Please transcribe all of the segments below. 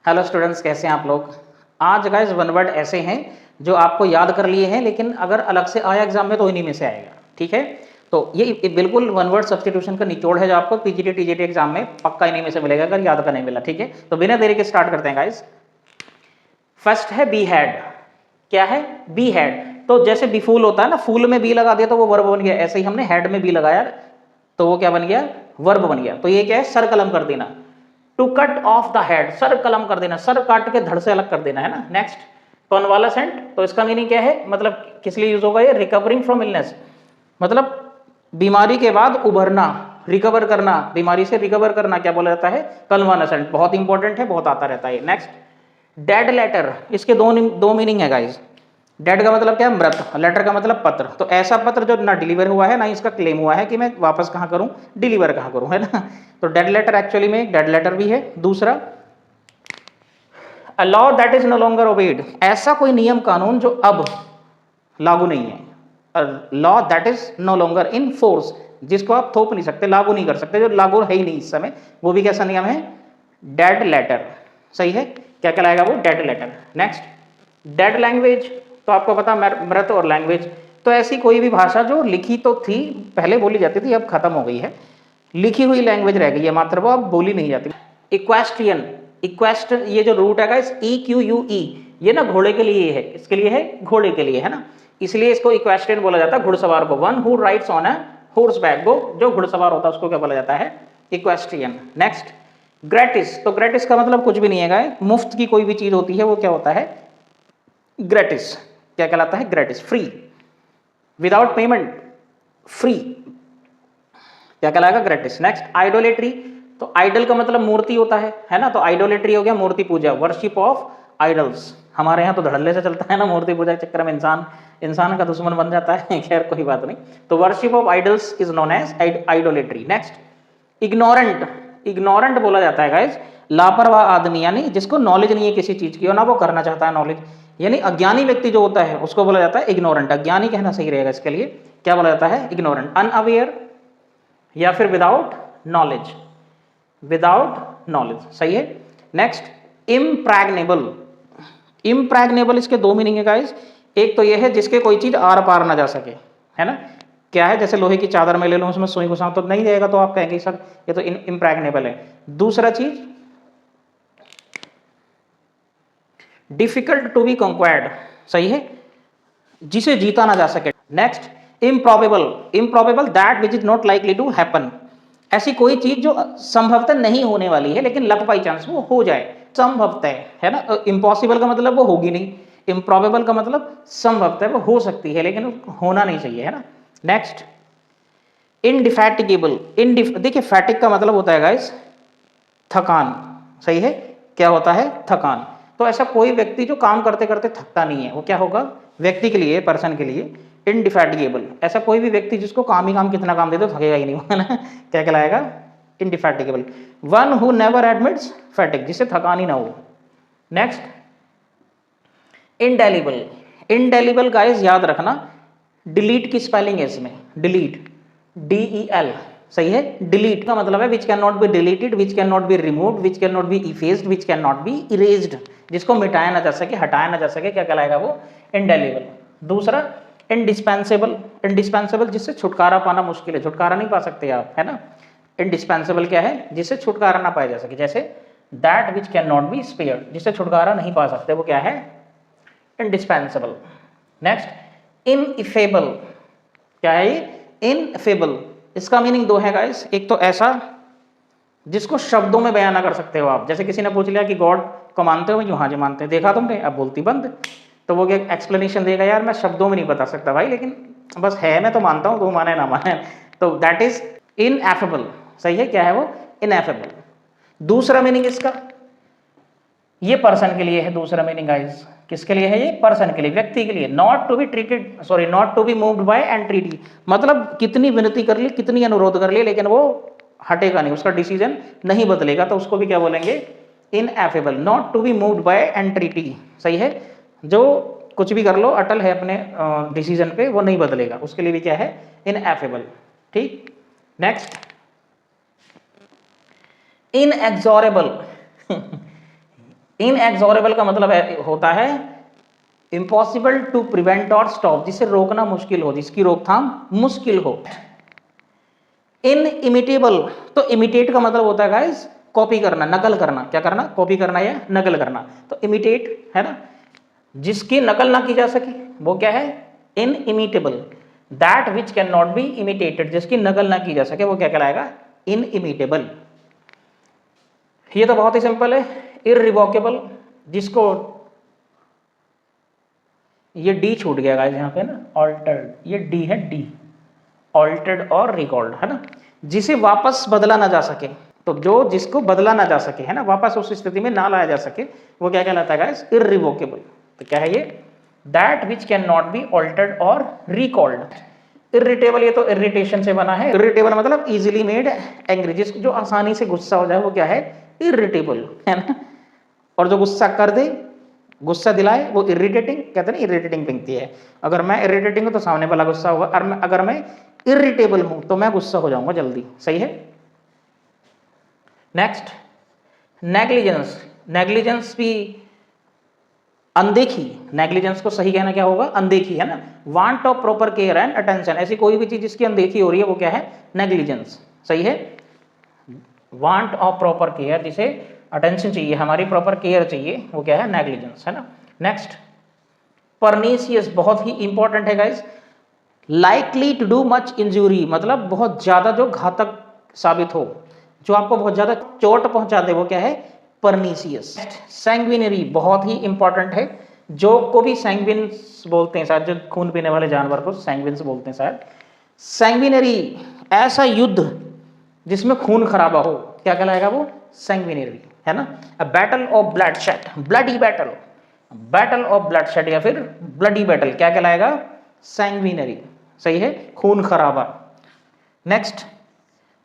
Hello students, कैसे हैं आप लोग। आज गाइस वन वर्ड ऐसे हैं जो आपको याद कर लिए हैं, लेकिन अगर अलग से आया एग्जाम में तो इन्हीं में से आएगा। ठीक है, तो ये बिल्कुल वन वर्ड सब्स्टिट्यूशन का निचोड़ है जो आपको पीजीटी टीजीटी एग्जाम में पक्का इन्हीं में से मिलेगा अगर याद का नहीं मिला। ठीक है, तो बिना देरी के स्टार्ट करते हैं गाइस। फर्स्ट है बी हैड। क्या है? Be had. तो जैसे बी फूल होता है ना, फूल में बी लगा दिया तो वो वर्ब बन गया, ऐसे ही हमने हैड में बी लगाया तो वो क्या बन गया? वर्ब बन गया। तो ये क्या है? सर कलम कर देना। To cut off the head, सर कलम कर देना, सर काट के धड़ से अलग कर देना, है ना। नेक्स्ट, कॉन्वालेसेंट, तो इसका मीनिंग क्या है? मतलब किस लिए यूज होगा ये? रिकवरिंग फ्रॉम इलनेस, मतलब बीमारी के बाद उभरना, रिकवर करना, बीमारी से रिकवर करना क्या बोला जाता है? कन्वालेसेंट। बहुत इंपॉर्टेंट है, बहुत आता रहता है। नेक्स्ट, डेड लेटर, इसके दो मीनिंग है गाइस। डेड का मतलब क्या है? मृत, लेटर का मतलब पत्र। तो ऐसा पत्र जो ना डिलीवर हुआ है ना इसका क्लेम हुआ है कि मैं वापस कहां करूं, डिलीवर कहां करूं, है ना। तो डेड लेटर एक्चुअली में डेड लेटर भी है। दूसरा, a law that is no longer obeyed, ऐसा कोई नियम कानून जो अब लागू नहीं है। Law that is no longer in force, जिसको आप थोप नहीं सकते, लागू नहीं कर सकते, जो लागू है ही नहीं इस समय, वो भी कैसा नियम है? Dead letter. सही है, क्या कहलाएगा वो? Dead letter. Next, dead language, तो आपको पता मृत और लैंग्वेज, तो ऐसी कोई भी भाषा जो लिखी तो थी, पहले बोली जाती थी, अब खत्म हो गई है, लिखी हुई लैंग्वेज रह गई है मात्र, वो अब बोली नहीं जाती। इक्वेस्ट्रियन, इक्वेस्ट, ये जो रूट है गाइस EQUE, ये ना घोड़े के लिए है, इसके लिए है, घोड़े के लिए, है ना, इसलिए इसको इक्वेस्ट्रियन बोला जाता है, घुड़सवार को। One who rides on a horse back, वो जो घुड़सवार होता है उसको क्या बोला जाता है? इक्वेस्ट्रियन। नेक्स्ट, ग्रेटिस, तो ग्रेटिस का मतलब कुछ भी नहीं है गाइस, मुफ्त की कोई भी चीज होती है वो क्या होता है? ग्रेटिस। क्या कहलाता है? ग्रेटिस। फ्री, विदाउट पेमेंट, फ्री, क्या कहलाएगा? ग्रेटिस। नेक्स्ट, आइडोलेट्री, तो आइडल का मतलब मूर्ति होता है ना, तो आइडोलेट्री हो गया मूर्ति पूजा, वर्शिप ऑफ आइडल्स। हमारे यहाँ तो धड़ल्ले से चलता है ना, मूर्ति पूजा के चक्कर में इंसान का दुश्मन बन जाता है। खैर कोई बात नहीं, तो worship of idols is known as idolatry. Next, ignorant, ignorant बोला जाता है गाइस लापरवाह आदमी, यानी जिसको नॉलेज नहीं है किसी चीज की और ना वो करना चाहता है नॉलेज, यानी अज्ञानी व्यक्ति जो होता है उसको बोला जाता है इग्नोरेंट। अज्ञानी कहना सही रहेगा इसके लिए, क्या बोला जाता है? इग्नोरेंट। अनअवेयर या फिर विदाउट नॉलेज, विदाउट नॉलेज, सही है। नेक्स्ट, इम्प्रैग्नेबल, इम्प्रैग्नेबल इसके दो मीनिंग है गाइस। एक तो ये है जिसके कोई चीज आर पार ना जा सके, है ना। क्या है? जैसे लोहे की चादर में ले लो, उसमें सुई घुसाओ तो नहीं जाएगा, तो आप कहेंगे सर ये तो इम्प्रैग्नेबल है। दूसरा चीज, डिफिकल्ट टू बी कंक्वायर्ड, सही है, जिसे जीता ना जा सके। Next, improbable, improbable that which is not likely to happen, ऐसी कोई चीज जो संभवतः नहीं होने वाली है लेकिन लक बाई चांस वो हो जाए, संभवतः, है ना। इम्पॉसिबल का मतलब वो होगी नहीं, इम्प्रॉबेबल का मतलब संभवतः वो हो सकती है लेकिन होना नहीं चाहिए, है ना। नेक्स्ट, इनडिफैटिगेबल, देखिए फैटिक का मतलब होता है गाइस थकान, सही है, क्या होता है? थकान। तो ऐसा कोई व्यक्ति जो काम करते करते थकता नहीं है, वो क्या होगा? व्यक्ति के लिए, पर्सन के लिए इनडिफैटिगेबल, ऐसा कोई भी व्यक्ति जिसको काम ही काम, कितना काम दे दो थकेगा ही नहीं, है ना, क्या कहलाएगा? Indefatigable. One who never admits fatigue, जिससे थकान ही ना हो। नेक्स्ट, इंडेलिबल, इंडेलिबल गाइस याद रखना, डिलीट की स्पेलिंग है इसमें, डिलीट, DEL, सही है। डिलीट का मतलब है विच can not be deleted, which can not be removed, which can not B effaced, which can not B erased, जिसको मिटाया ना जा सके, हटाया ना जा सके, क्या कहलाएगा वो? इंडेलिबल। दूसरा, इंडिस्पेंसेबल, इंडिस्पेंसेबल जिससे छुटकारा पाना मुश्किल है, छुटकारा नहीं पा सकते आप, है ना। इंडिस्पेंसेबल क्या है? जिससे छुटकारा ना पाया जा सके, जैसे that which can not B spared, जिससे छुटकारा नहीं पा सकते, वो क्या है? इंडिस्पेंसेबल। नेक्स्ट, इनइफेबल, क्या है ये? इनफेबल, इसका मीनिंग दो है गाइस, एक तो ऐसा जिसको शब्दों में बयान ना कर सकते हो आप, जैसे किसी ने पूछ लिया कि गॉड को मानते हो? मैं हाँ जी मानते हैं। देखा तुमने? अब बोलती बंद, तो वो क्या एक्सप्लेनेशन देगा? यार मैं शब्दों में नहीं बता सकता भाई, लेकिन बस है, मैं तो मानता हूं, तू माने ना माने, तो दैट इज इनएफेबल, सही है, क्या है वो? इनएफेबल। दूसरा मीनिंग इसका, ये पर्सन के लिए है, दूसरा मीनिंग गाइस, किसके लिए है ये? पर्सन के लिए, व्यक्ति के लिए। Not to be treated, sorry, not to be moved by entreaty, मतलब कितनी विनती कर ली, कितनी अनुरोध कर ली, लेकिन वो हटेगा नहीं, उसका डिसीजन नहीं बदलेगा, तो उसको भी क्या बोलेंगे? Ineffable. Not to be moved by entreaty, सही है, जो कुछ भी कर लो अटल है अपने डिसीजन पे, वो नहीं बदलेगा, उसके लिए भी क्या है? इनएफेबल। ठीक। नेक्स्ट, इनएक्सॉरेबल, इनएक्सोरेबल का मतलब होता है इम्पॉसिबल टू प्रिवेंट और स्टॉप, जिसे रोकना मुश्किल हो, जिसकी रोकथाम मुश्किल हो। इनइमिटेबल, तो इमिटेट का मतलब होता है गाइस कॉपी करना, नकल करना। क्या करना? कॉपी करना या नकल करना। तो इमिटेट है ना, जिसकी नकल ना की जा सके वो क्या है? Inimitable. That which can not be imitated, जिसकी नकल ना की जा सके वो क्या कहलाएगा? इनइमिटेबल। ये तो बहुत ही सिंपल है। इररिवोकेबल, जिसको ये डी छूट गया गाइस यहाँ पे ना, ऑल्टर्ड, ये डी है, डी ऑल्टर्ड और रिकॉल्ड है ना, जिसे वापस बदला ना जा सके। तो जो जिसको बदला ना जा सके है ना, वापस उस स्थिति में ना लाया जा सके, वो क्या कहलाता है गाइस? इररिवोकेबल। तो क्या है ये? That which can not be altered और रिकॉल्ड। इरिटेबल, ये तो इरिटेशन से बना है। इरिटेबल मतलब इजीली मेड एंग्री, जिसको जो आसानी से गुस्सा हो जाए वो क्या है? इरिटेबल है ना। और जो गुस्सा कर दे, गुस्सा दिलाए, वो इरिटेटिंग, कहते हैं ना इरिटेटिंग पिंगती है। अगर मैं इरिटेटिंग हूं तो सामने वाला गुस्सा होगा, और अगर मैं इरिटेबल हूं तो मैं गुस्सा हो जाऊंगा जल्दी। सही है। Next, negligence. नेग्लिजेंस भी अनदेखी। नेग्लिजेंस को सही कहना क्या होगा? अनदेखी है ना। Want of proper care and attention, ऐसी कोई भी चीज जिसकी अनदेखी हो रही है वो क्या है? नेग्लिजेंस। सही है। वांट ऑफ प्रॉपर केयर, जिसे अटेंशन चाहिए, हमारी प्रॉपर केयर चाहिए, वो क्या है? नेग्लिजेंस है ना। नेक्स्ट, परनीसियस, बहुत ही इंपॉर्टेंट है guys. Likely to do much injury, मतलब बहुत ज्यादा जो घातक साबित हो, जो आपको बहुत ज्यादा चोट पहुंचा दे, वो क्या है? परनीसियस। सैंग्विनरी, बहुत ही इंपॉर्टेंट है। जो को भी सैंग्विन्स बोलते हैं शायद, जो खून पीने वाले जानवर को सैंग्विन्स बोलते हैं शायद। सैंग्विनरी, ऐसा युद्ध जिसमें खून खराबा हो, क्या कहलाएगा वो? सैंग्विनरी है ना। A battle of bloodshed, bloody battle, battle of bloodshed या फिर ब्लडी बैटल, क्या कहलाएगा? सैंग्विनरी। सही है, खून खराबा। नेक्स्ट,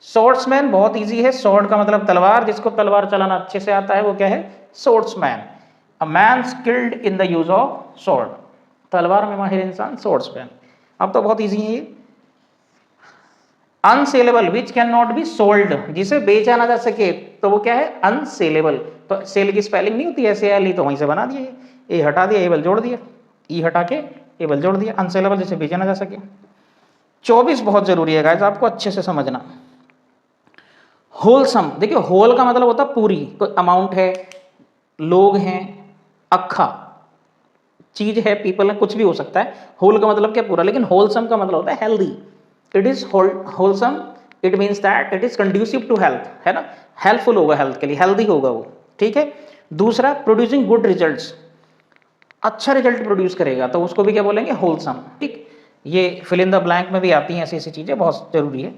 स्वॉर्ड्समैन, बहुत इजी है। स्वॉर्ड का मतलब तलवार, जिसको तलवार चलाना अच्छे से आता है वो क्या है? Swordsman. A man skilled in the use of sword, तलवार में माहिर इंसान स्वॉर्ड्समैन। अब तो बहुत इजी है ये। Unsaleable, which can not be sold, जिसे बेचा ना जा सके, तो वो क्या है? अनसेलेबल। तो सेल की स्पेलिंग नहीं होती ऐसे एल, तो वहीं से बना दिए, ए हटा दिया, एबल जोड़ दिया, ई हटा के एबल जोड़ दिया। अनसेलेबल, जिसे बेचा ना जा सके। 24 बहुत जरूरी है गाइस, आपको अच्छे से समझना। होलसम, देखिए होल का मतलब होता है पूरी, कोई अमाउंट है, लोग हैं, अखा चीज है, पीपल है, कुछ भी हो सकता है। होल का मतलब क्या? पूरा। लेकिन होलसम का मतलब होता है healthy. It is wholesome, it means that it is conducive to health, है ना, हेल्पफुल होगा हेल्थ के लिए, हेल्दी होगा वो। ठीक है। दूसरा, प्रोड्यूसिंग गुड रिजल्ट्स, अच्छा रिजल्ट प्रोड्यूस करेगा, तो उसको भी क्या बोलेंगे? होलसम। ठीक, ये फिल इन द ब्लैंक में भी आती हैं ऐसी ऐसी चीजें, बहुत जरूरी है।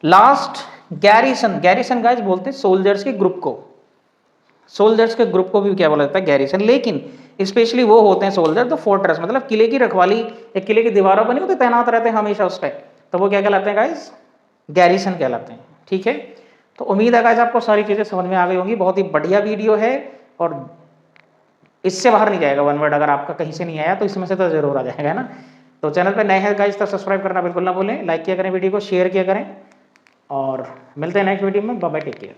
Last, garrison. गैरिसन गाइस बोलते हैं सोल्जर्स के ग्रुप को, सोल्जर्स के ग्रुप को भी क्या बोला जाता है? गैरिसन। लेकिन स्पेशली वो होते हैं सोल्जर तो फोर्ट्रेस, मतलब किले की रखवाली, एक किले की दीवारों पर नहीं होते, तैनात रहते हैं हमेशा उस पर, तो वो क्या कहलाते हैं गाइस? गैरिसन कहलाते हैं। ठीक है। तो उम्मीद है गाइस आपको सारी चीजें समझ में आ गई होंगी। बहुत ही बढ़िया वीडियो है, और इससे बाहर नहीं जाएगा वन वर्ड, अगर आपका कहीं से नहीं आया तो इसमें से तो जरूर आ जाएगा, है ना। तो चैनल पर नए हैं गाइस तो सब्सक्राइब करना बिल्कुल ना भूलें, लाइक किया करें वीडियो को, शेयर किया करें, और मिलते हैं नेक्स्ट वीडियो में। Bye bye, take care.